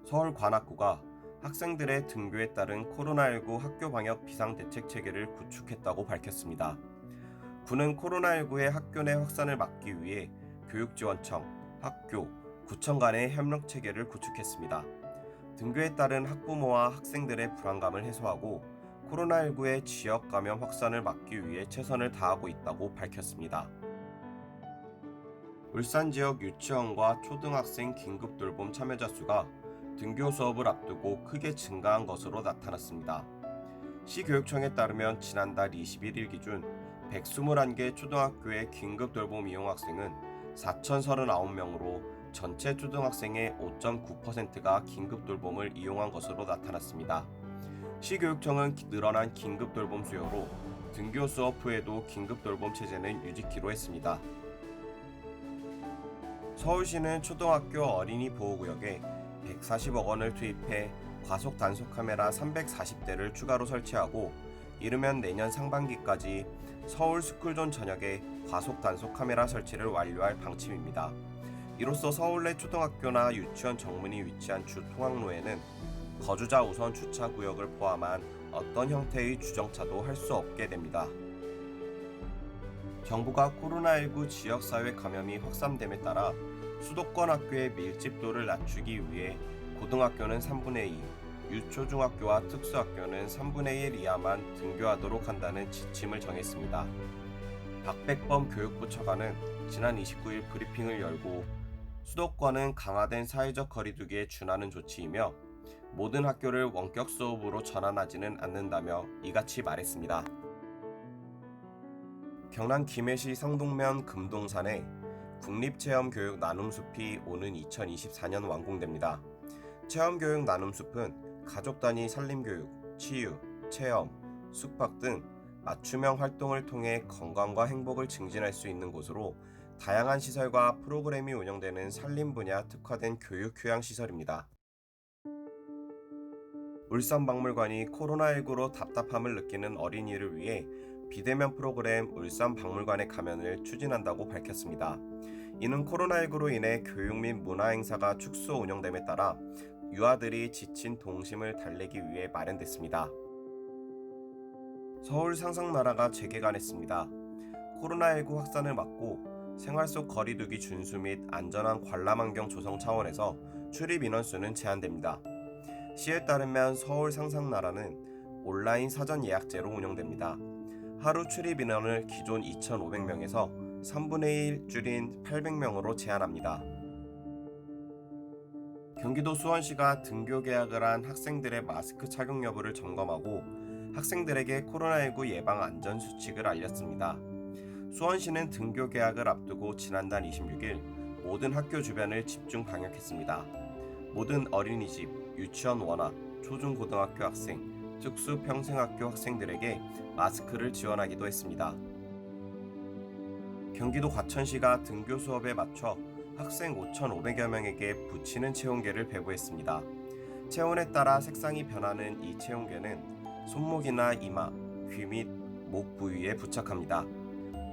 서울관악구가 학생들의 등교에 따른 코로나19 학교 방역 비상대책 체계를 구축했다고 밝혔습니다. 구는 코로나19의 학교 내 확산을 막기 위해 교육지원청, 학교, 구청 간의 협력 체계를 구축했습니다. 등교에 따른 학부모와 학생들의 불안감을 해소하고 코로나19의 지역 감염 확산을 막기 위해 최선을 다하고 있다고 밝혔습니다. 울산 지역 유치원과 초등학생 긴급 돌봄 참여자 수가 등교 수업을 앞두고 크게 증가한 것으로 나타났습니다. 시교육청에 따르면 지난달 21일 기준 121개 초등학교의 긴급 돌봄 이용 학생은 4,039명으로 전체 초등학생의 5.9%가 긴급 돌봄을 이용한 것으로 나타났습니다. 시교육청은 늘어난 긴급 돌봄 수요로 등교 수업 후에도 긴급 돌봄 체제는 유지키로 했습니다. 서울시는 초등학교 어린이 보호구역에 140억 원을 투입해 과속 단속 카메라 340대를 추가로 설치하고 이르면 내년 상반기까지 서울 스쿨존 전역에 과속 단속 카메라 설치를 완료할 방침입니다. 이로써 서울 내 초등학교나 유치원 정문이 위치한 주 통학로에는 거주자 우선 주차 구역을 포함한 어떤 형태의 주정차도 할 수 없게 됩니다. 정부가 코로나19 지역사회 감염이 확산됨에 따라 수도권 학교의 밀집도를 낮추기 위해 고등학교는 3분의 2, 유초중학교와 특수학교는 3분의 1 이하만 등교하도록 한다는 지침을 정했습니다. 박백범 교육부 차관은 지난 29일 브리핑을 열고 수도권은 강화된 사회적 거리두기에 준하는 조치이며 모든 학교를 원격 수업으로 전환하지는 않는다며 이같이 말했습니다. 경남 김해시 성동면 금동산에 국립체험교육 나눔숲이 오는 2024년 완공됩니다. 체험교육 나눔숲은 가족 단위 산림교육, 치유, 체험, 숙박 등 맞춤형 활동을 통해 건강과 행복을 증진할 수 있는 곳으로 다양한 시설과 프로그램이 운영되는 산림 분야 특화된 교육 휴양 시설입니다. 울산박물관이 코로나19로 답답함을 느끼는 어린이를 위해 비대면 프로그램 울산박물관에 가면을 추진한다고 밝혔습니다. 이는 코로나19로 인해 교육 및 문화행사가 축소 운영됨에 따라 유아들이 지친 동심을 달래기 위해 마련됐습니다. 서울 상상나라가 재개관했습니다. 코로나19 확산을 막고 생활 속 거리두기 준수 및 안전한 관람환경 조성 차원에서 출입 인원수는 제한됩니다. 시에 따르면 서울 상상나라는 온라인 사전 예약제로 운영됩니다. 하루 출입 인원을 기존 2,500명에서 3분의 1 줄인 800명으로 제한합니다. 경기도 수원시가 등교 계약을 한 학생들의 마스크 착용 여부를 점검하고 학생들에게 코로나19 예방 안전 수칙을 알렸습니다. 수원시는 등교 계약을 앞두고 지난달 26일 모든 학교 주변을 집중 방역했습니다. 모든 어린이집, 유치원 원화, 초중고등학교 학생, 특수평생학교 학생들에게 마스크를 지원하기도 했습니다. 경기도 과천시가 등교 수업에 맞춰 학생 5,500여 명에게 붙이는 체온계를 배부했습니다. 체온에 따라 색상이 변하는 이 체온계는 손목이나 이마, 귀 및 목 부위에 부착합니다.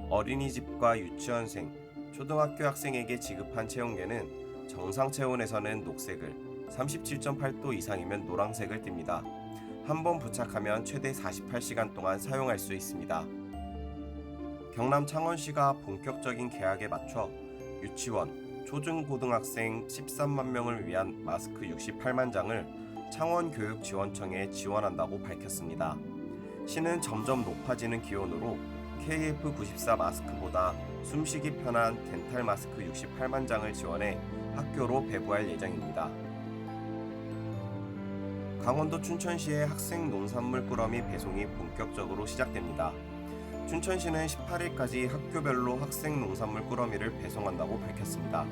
어린이집과 유치원생, 초등학교 학생에게 지급한 체온계는 정상 체온에서는 녹색을, 37.8도 이상이면 노란색을 띱니다. 한 번 부착하면 최대 48시간 동안 사용할 수 있습니다. 경남 창원시가 본격적인 개학에 맞춰 유치원, 초중고등학생 13만 명을 위한 마스크 68만 장을 창원교육지원청에 지원한다고 밝혔습니다. 시는 점점 높아지는 기온으로 KF94 마스크보다 숨쉬기 편한 덴탈 마스크 68만 장을 지원해 학교로 배부할 예정입니다. 강원도 춘천시의 학생 농산물 꾸러미 배송이 본격적으로 시작됩니다. 춘천시는 18일까지 학교별로 학생 농산물 꾸러미를 배송한다고 밝혔습니다.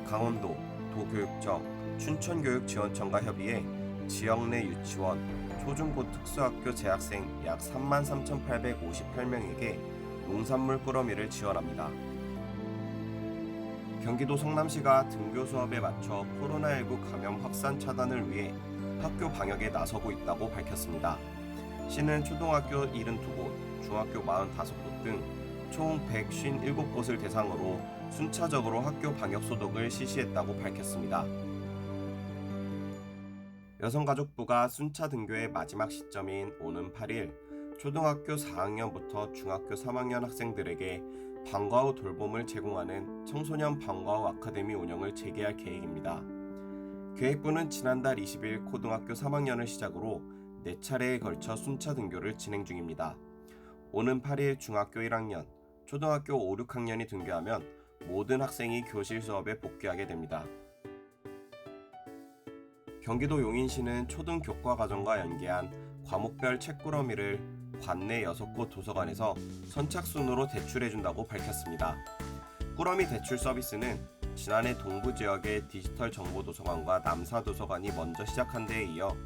강원도, 도교육청, 춘천교육지원청과 협의해 지역 내 유치원, 초중고 특수학교 재학생 약 33,858명에게 농산물 꾸러미를 지원합니다. 경기도 성남시가 등교 수업에 맞춰 코로나19 감염 확산 차단을 위해 학교 방역에 나서고 있다고 밝혔습니다. 시는 초등학교 72곳, 중학교 45곳 등 총 157곳을 대상으로 순차적으로 학교 방역 소독을 실시했다고 밝혔습니다. 여성가족부가 순차 등교의 마지막 시점인 오는 8일 초등학교 4학년부터 중학교 3학년 학생들에게 방과 후 돌봄을 제공하는 청소년 방과 후 아카데미 운영을 재개할 계획입니다. 계획부는 지난달 20일 고등학교 3학년을 시작으로 4차례에 걸쳐 순차 등교를 진행 중입니다. 오는 8일 중학교 1학년, 초등학교 5, 6학년이 등교하면 모든 학생이 교실 수업에 복귀하게 됩니다. 경기도 용인시는 초등 교과과정과 연계한 과목별 책꾸러미를 관내 6곳 도서관에서 선착순으로 대출해준다고 밝혔습니다. 꾸러미 대출 서비스는 지난해 동부 지역의 디지털 정보도서관과 남사도서관이 먼저 시작한 데에 이어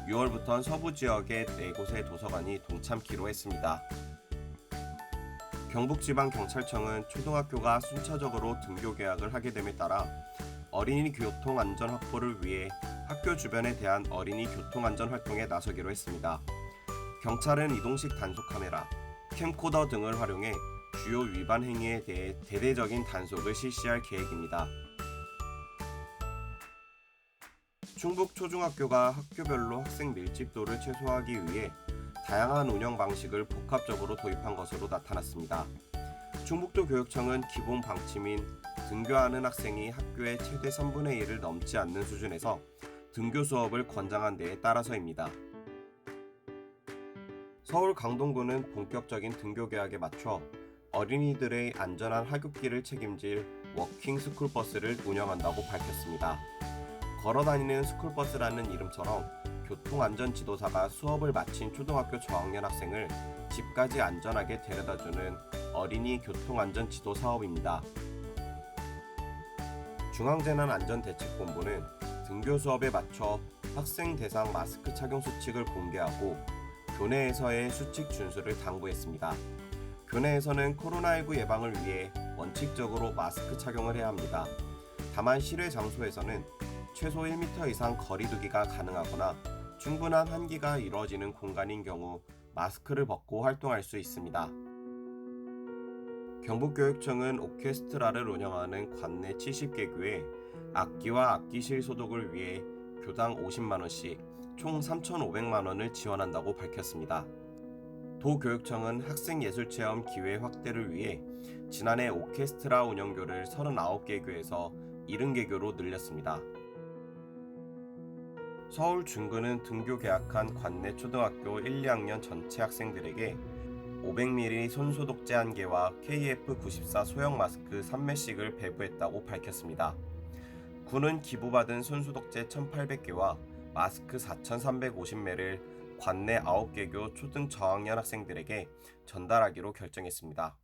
6월부터는 서부 지역의 4곳의 도서관이 동참키로 했습니다. 경북지방경찰청은 초등학교가 순차적으로 등교 개학을 하게 됨에 따라 어린이 교통 안전 확보를 위해 학교 주변에 대한 어린이 교통 안전 활동에 나서기로 했습니다. 경찰은 이동식 단속 카메라, 캠코더 등을 활용해 주요 위반 행위에 대해 대대적인 단속을 실시할 계획입니다. 충북 초중학교가 학교별로 학생 밀집도를 최소화하기 위해 다양한 운영 방식을 복합적으로 도입한 것으로 나타났습니다. 충북도 교육청은 기본 방침인 등교하는 학생이 학교의 최대 3분의 1을 넘지 않는 수준에서 등교 수업을 권장한 데에 따라서입니다. 서울 강동구는 본격적인 등교 개학에 맞춰 어린이들의 안전한 하굣길을 책임질 워킹 스쿨버스를 운영한다고 밝혔습니다. 걸어다니는 스쿨버스라는 이름처럼 교통안전지도사가 수업을 마친 초등학교 저학년 학생을 집까지 안전하게 데려다주는 어린이 교통안전지도 사업입니다. 중앙재난안전대책본부는 등교 수업에 맞춰 학생 대상 마스크 착용 수칙을 공개하고 교내에서의 수칙 준수를 당부했습니다. 교내에서는 코로나19 예방을 위해 원칙적으로 마스크 착용을 해야 합니다. 다만 실외 장소에서는 최소 1m 이상 거리두기가 가능하거나 충분한 환기가 이루어지는 공간인 경우 마스크를 벗고 활동할 수 있습니다. 경북교육청은 오케스트라를 운영하는 관내 70개교에 악기와 악기실 소독을 위해 교당 50만원씩 총 3,500만원을 지원한다고 밝혔습니다. 도교육청은 학생예술체험 기회 확대를 위해 지난해 오케스트라 운영교를 39개교에서 70개교로 늘렸습니다. 서울 중구는 등교 개학한 관내 초등학교 1, 2학년 전체 학생들에게 500ml 손소독제 1개와 KF94 소형 마스크 3매씩을 배부했다고 밝혔습니다. 구는 기부받은 손소독제 1,800개와 마스크 4,350매를 관내 9개교 초등 저학년 학생들에게 전달하기로 결정했습니다.